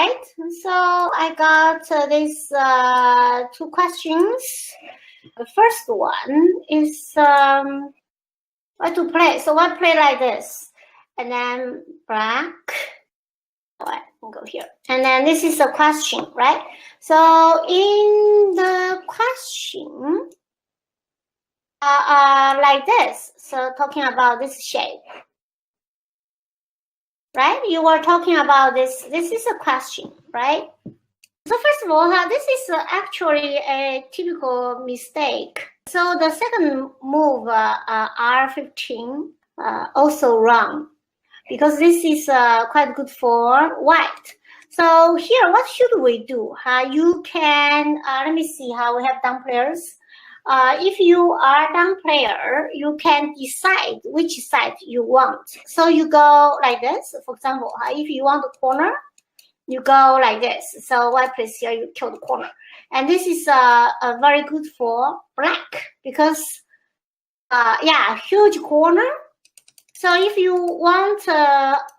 right? So I got these two questions. The first one is what to play. So I play like this, and then black. Right, I'll go here, and then this is a question, right? So in the question, like this. So talking about this shape. Right? You were talking about this. This is a question, right? So first of all, this is actually a typical mistake. So the second move, R15, also wrong, because this is quite good for white. So here, what should we do? You can, let me see how we have down players. If you are down player, you can decide which side you want. So you go like this. For example, if you want the corner, you go like this. So white place here, you kill the corner. And this is very good for black because, yeah, huge corner. So if you want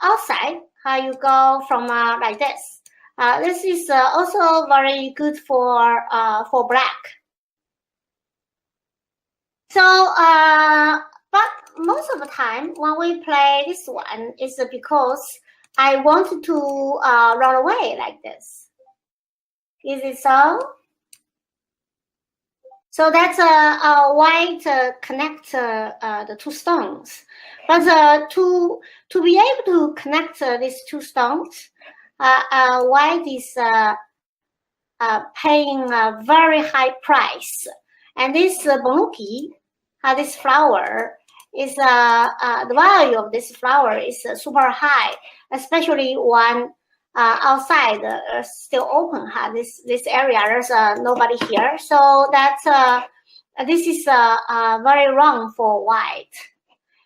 outside, you go from like this. This is also very good for black. So, but most of the time when we play this one is because I want to run away like this. Is it so? So that's white connect the two stones. But to be able to connect these two stones, white is paying a very high price. And this bonuki, this flower is the value of this flower is super high, especially when outside still open. This area there's nobody here, so that's this is very wrong for white.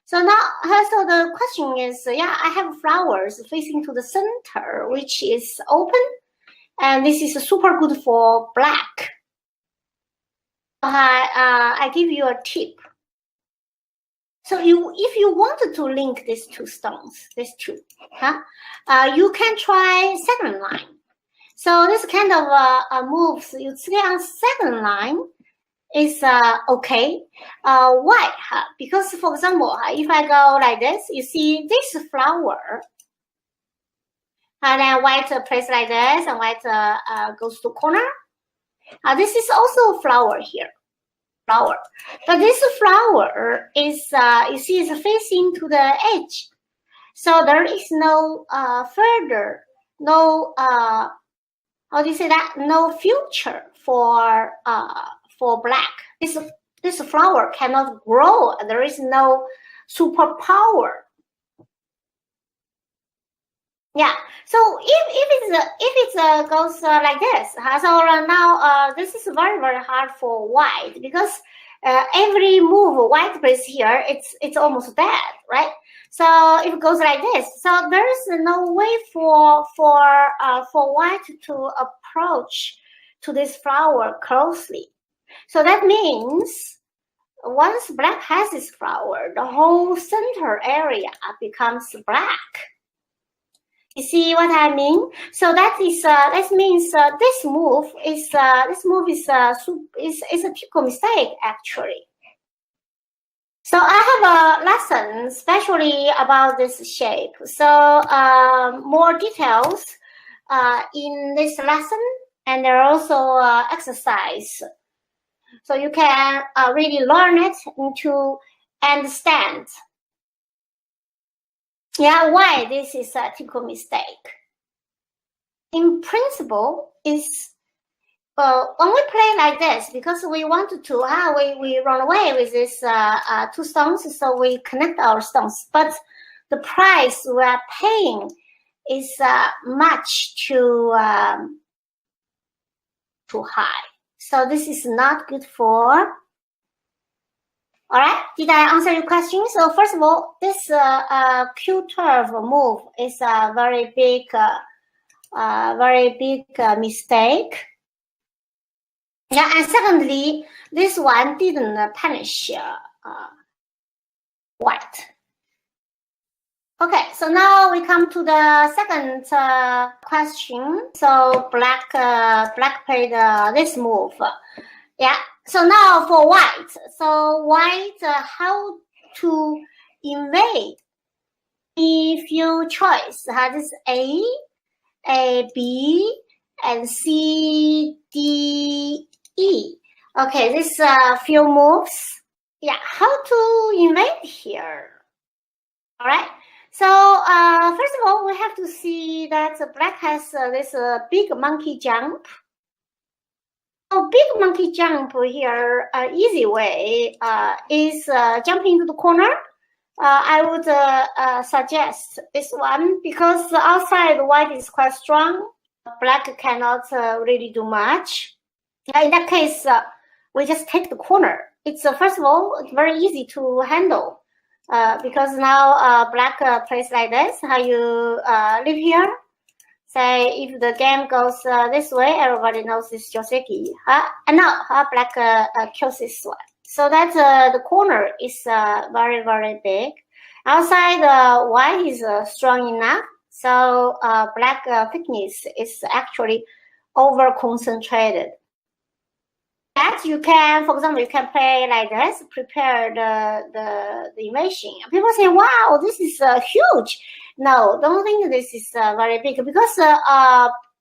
So now, so the question is, yeah, I have flowers facing to the center, which is open, and this is super good for black. I give you a tip. So if you wanted to link these two stones, these two, you can try second line. So this kind of moves you see on second line is okay. Why? Because for example, if I go like this, you see this flower, and then white plays like this, and white goes to corner. This is also a flower here. Flower, but this flower is you see is facing to the edge, so there is no further, no how do you say that, no future for black. This flower cannot grow. There is no superpower. Yeah, so if it goes like this, so now this is very hard for white because every move white plays here, it's almost dead, right? So if it goes like this, so there is no way for white to approach to this flower closely. So that means once black has this flower, the whole center area becomes black. You see what I mean? So that is that means this move is a typical mistake actually. So I have a lesson especially about this shape. So more details in this lesson, and there are also exercise. So you can really learn it to understand. Yeah, why this is a typical mistake. In principle, is when we play like this, because we wanted to, we run away with this two stones, so we connect our stones. But the price we are paying is much too high. So this is not good for. All right, did I answer your question? So first of all, this Q12 move is a very big mistake. Yeah, and secondly, this one didn't punish white. Okay, so now we come to the second question. So black played this move. Yeah. So now for white. So white, how to invade? A few choice. This A, B, and C, D, E. Okay, this few moves. Yeah, how to invade here? All right. So first of all, we have to see that black has this big monkey jump. So big monkey jump here, easy way is jumping into the corner. I would suggest this one because outside white is quite strong. Black cannot really do much. In that case, we just take the corner. It's first of all, it's very easy to handle because now black plays like this. How you live here? Say if the game goes this way, everybody knows it's Joseki. And now black kills this one. So that the corner is very, very big. Outside, white is strong enough. So black thickness is actually over concentrated. That you can, for example, you can play like this, prepare the invasion. People say, wow, this is huge. No, don't think this is very big because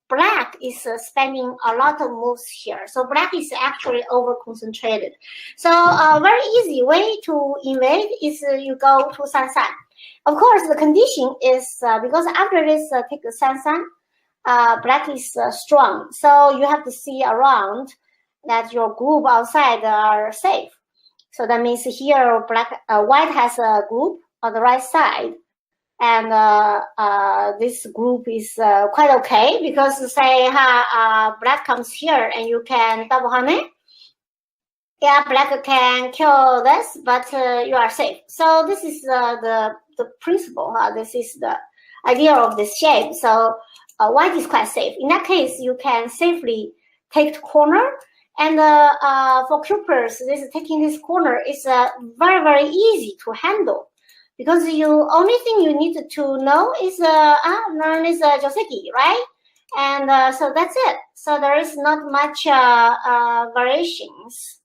black is spending a lot of moves here. So black is actually over concentrated. So a very easy way to invade is you go to Sansan. Of course, the condition is because after this take the Sansan, black is strong. So you have to see around that your group outside are safe. So that means here white has a group on the right side. And this group is quite okay because say black comes here and you can double honey. Yeah, black can kill this, but you are safe. So this is the principle. This is the idea of this shape. So white is quite safe. In that case, you can safely take the corner. And for Cupers, taking this corner is very, very easy to handle. Because only thing you need to know is learn is Joseki, right? And so that's it. So there is not much variations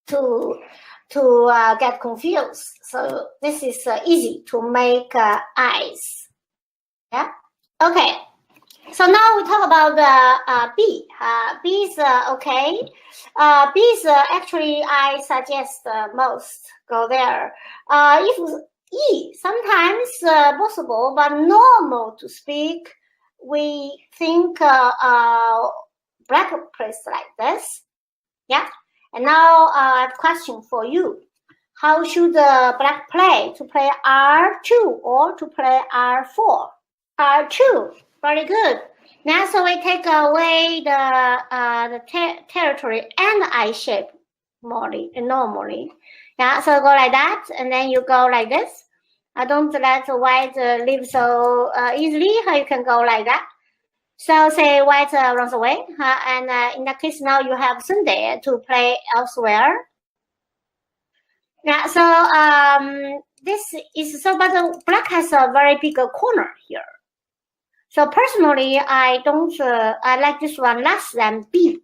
to get confused. So this is easy to make eyes. Yeah. Okay. So now we talk about the B. B is okay. B is actually I suggest most go there. If E sometimes possible but normal to speak, we think black plays like this. Yeah. And now I have a question for you. How should black play? To play R2 or to play R4? R2. Very good. Now, so we take away the territory and the I shape normally. Yeah, so go like that, and then you go like this. Don't let white live so easily. You can go like that. So say white runs away, and in that case now you have Sunday to play elsewhere. Yeah, so this is so, but black has a very big corner here. So personally, I don't. I like this one less than B.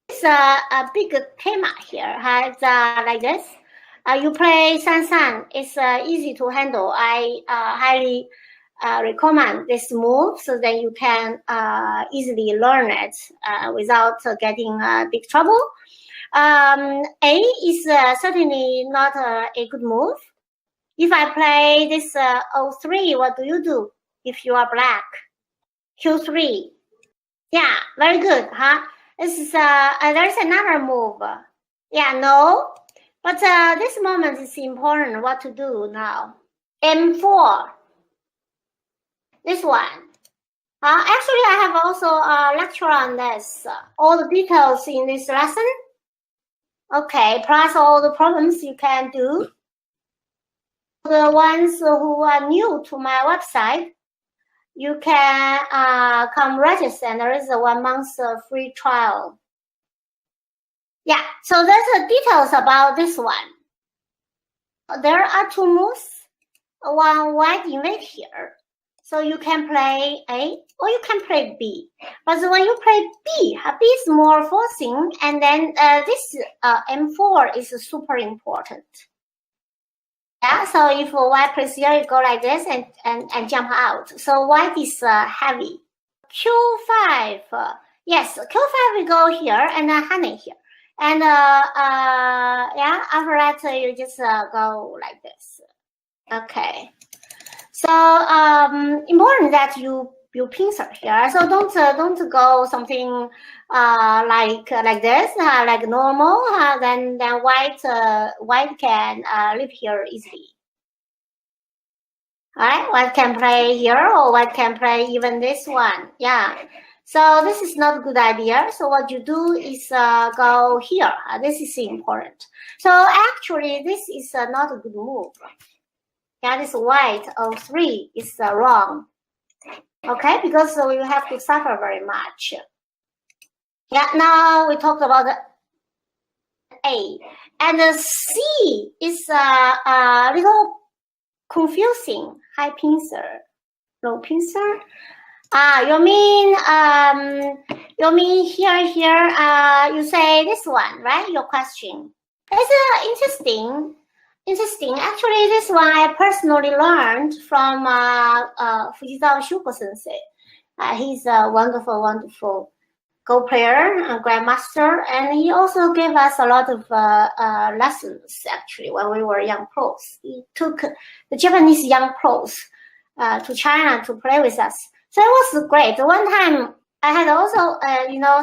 It's a big tema here. It's like this. You play Sansan. It's easy to handle. I highly recommend this move so that you can easily learn it without getting big trouble. A is certainly not a good move. If I play this O3, what do you do if you are black? Q3. Yeah, very good, huh? This is there's another move. Yeah, no. But this moment is important what to do now. M4. This one. Actually, I have also a lecture on this. All the details in this lesson. Okay, plus all the problems you can do. The ones who are new to my website, you can come register, and there is a 1 month free trial. Yeah, so there's the details about this one. There are 2 moves. one white invade here. So you can play A or you can play B. But when you play B, B is more forcing, and then this M4 is super important. Yeah, so if white plays here, you go like this and jump out. So white is heavy. Q5, yes, Q5 we go here and honey here. And yeah, after that you just go like this. Okay. So important that you pincer here. So don't go something like this, like normal. Then white can live here easily. All right, white can play here, or white can play even this one. Yeah. So this is not a good idea. So what you do is go here. This is important. So actually, this is not a good move. Yeah, this white 03 is wrong. Okay, because we have to suffer very much. Yeah, now we talked about the A. And the C is a little confusing. High pincer, low pincer. You mean here, you say this one, right? Your question. It's interesting. Actually, this one I personally learned from Fujitawa Shuko Sensei. He's a wonderful Go player, grandmaster, and he also gave us a lot of lessons. Actually, when we were young pros, he took the Japanese young pros to China to play with us. So it was great. One time I had also,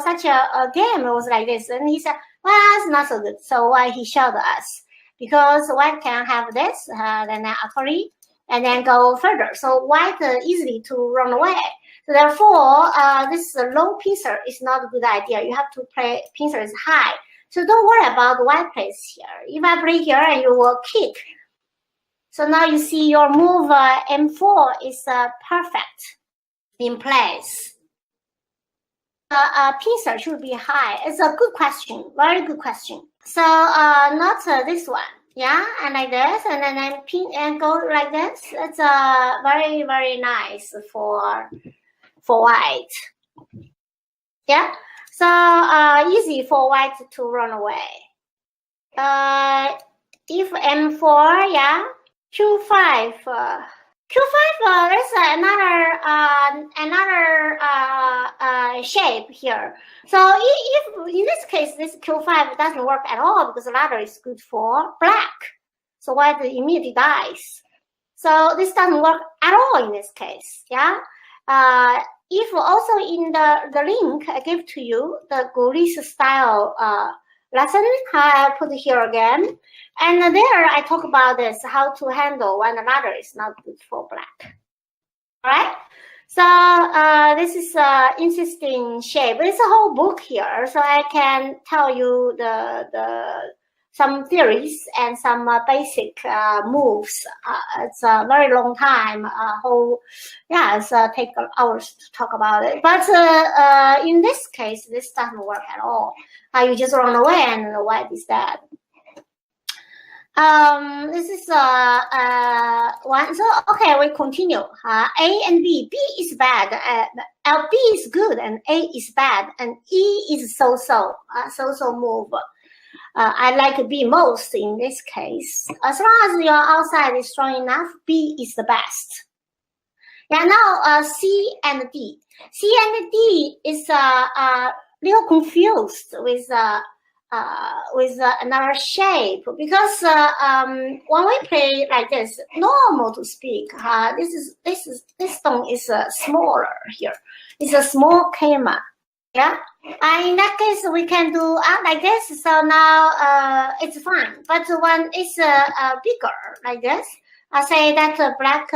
such a game. It was like this, and he said, "Well, it's not so good." So why he showed us? Because white can have this, then Atari, and then go further. So white easily to run away. So therefore, this low pincer is not a good idea. You have to play pincer is high. So don't worry about the white place here. If I play here and you will kick. So now you see your move M4 is perfect in place. Pincer should be high. It's a good question, very good question. So not this one, yeah, and like this, and then pin and go like this. It's very nice for white. Yeah, so easy for white to run away. If M4, yeah, Q5. Q5, there's another shape here. So if in this case, this Q5 doesn't work at all because the ladder is good for black. So white immediately dies. So this doesn't work at all in this case. Yeah. If also in the link I gave to you, the Gulis style lesson, I put here again. And there I talk about this, how to handle when the ladder is not good for black. All right. So this is an interesting shape. It's a whole book here, so I can tell you some theories and some basic moves. It's a very long time. It's take hours to talk about it. But in this case, this doesn't work at all. You just run away and the white is dead. This is one. So okay, we continue. A and B. B is bad. B is good, and A is bad, and E is so-so move. I like B most in this case. As long as your outside is strong enough, B is the best. Yeah. Now C and D. C and D is little confused with another shape because when we play like this, normal to speak, this stone is smaller here. It's a small kema. Yeah. In that case, we can do like this. So now it's fine. But when it's bigger like this, I say that black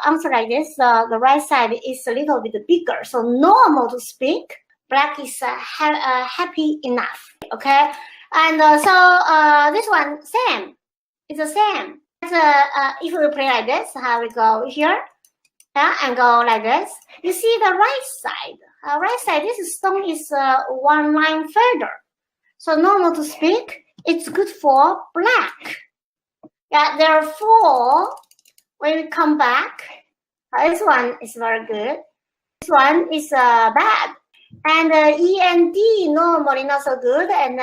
answer like this, the right side is a little bit bigger. So normal to speak, black is happy enough. Okay. And so this one, same. It's the same. But, if we play like this, how we go here, yeah, and go like this. You see the right side. Right side, this stone is one line further. So normal to speak, it's good for black. Yeah, therefore, when we come back, this one is very good. This one is bad. And E and D normally not so good. And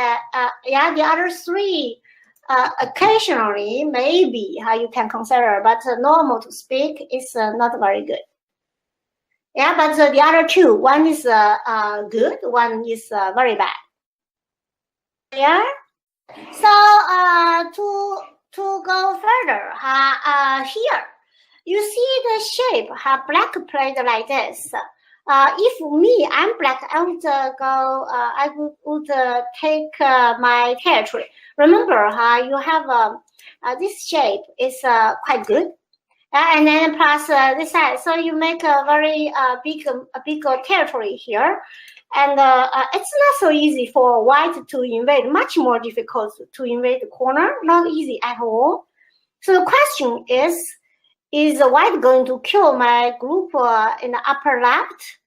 yeah, the other three occasionally maybe you can consider, but normal to speak is not very good. Yeah, but the other two, one is good, one is very bad. Yeah. So to go further, here you see the shape, black plate like this. If me, I'm black, I would go. I would take my territory. Remember, you have this shape is quite good, and then plus this side. So you make a very big territory here. And it's not so easy for white to invade, much more difficult to invade the corner, not easy at all. So the question is white going to kill my group in the upper left?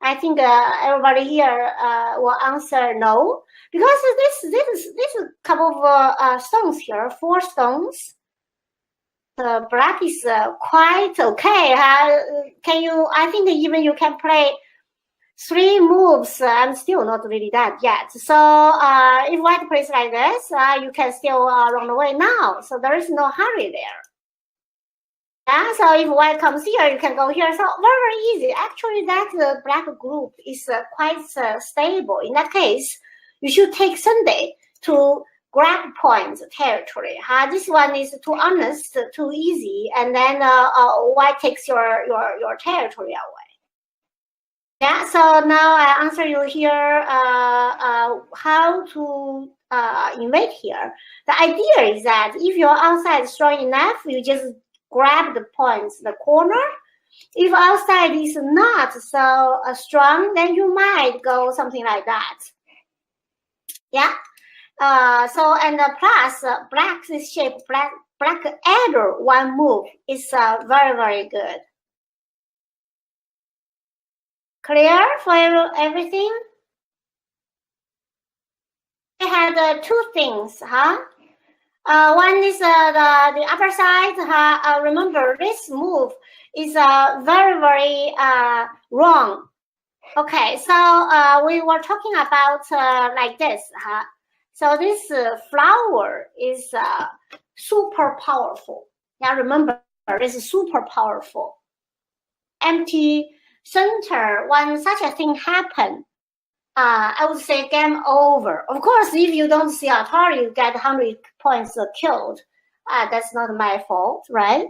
I think everybody here will answer no, because this couple of stones here, 4 stones. The black is quite okay. Can you? I think even you can play 3 moves, I'm still not really dead yet. So if white plays like this, you can still run away now. So there is no hurry there. Yeah, so if white comes here, you can go here. So very easy. Actually, that black group is quite stable. In that case, you should take Sunday to grab points territory. This one is too honest, too easy, and then white takes your territory away. Yeah, so now I answer you here how to invade here. The idea is that if your outside is strong enough, you just grab the points, the corner. If outside is not so strong, then you might go something like that. Yeah. So and plus black this shape, black either one move is very, very good. Clear for everything? We had 2 things, one is the upper side. Remember, this move is very, very wrong. Okay, so we were talking about like this. So this flower is super powerful. Yeah, remember, it's super powerful. Empty center, when such a thing happen, I would say game over. Of course, if you don't see at all, you get 100 points killed. That's not my fault, right?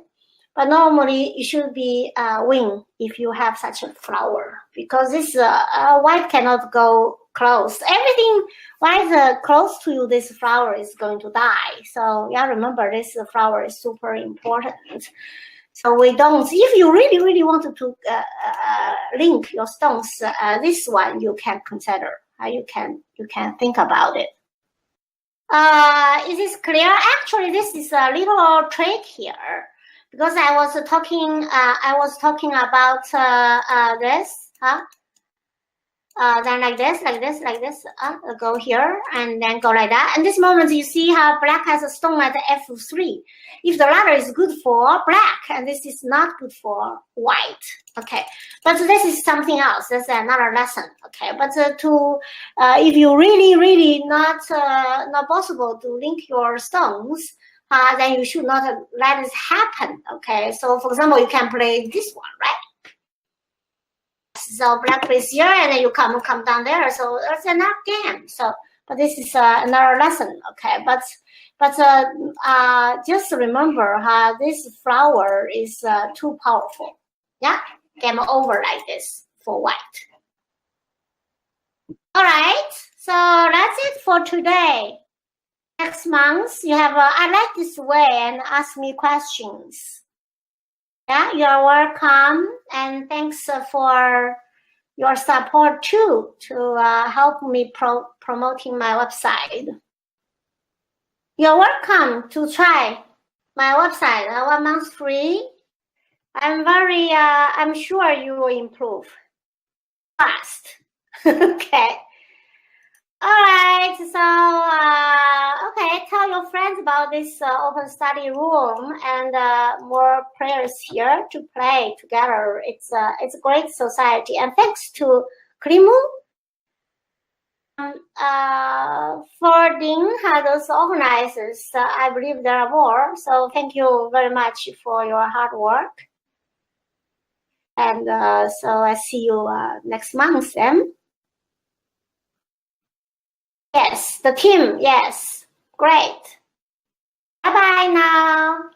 But normally it should be win if you have such a flower, because this white cannot go close. Everything white close to you, this flower is going to die. So yeah, remember this flower is super important. So we don't. If you really, really wanted to link your stones, this one you can consider. You can think about it. Is this clear? Actually, this is a little trick here, because I was talking about this. Then like this, go here and then go like that. And this moment you see how black has a stone at F3. If the ladder is good for black and this is not good for white, okay. But this is something else. That's another lesson, okay. But if you really not possible to link your stones, then you should not let this happen, okay. So for example, you can play this one, right? So black plays here, and then you come down there. So it's enough game. So, but this is another lesson, okay? But just remember, this flower is too powerful. Yeah, game over like this for white. All right, so that's it for today. Next month you have. I like this way and ask me questions. Yeah, you're welcome, and thanks for your support too to help me promoting my website. You're welcome to try my website. 1 month free. I'm sure you will improve fast. Okay. All right, so okay, tell your friends about this open study room and more players here to play together. It's a great society, and thanks to Krimu for Ding, those organizers. I believe there are more. So thank you very much for your hard work. And so I see you next month then. Yes, the team. Yes, great. Bye bye now.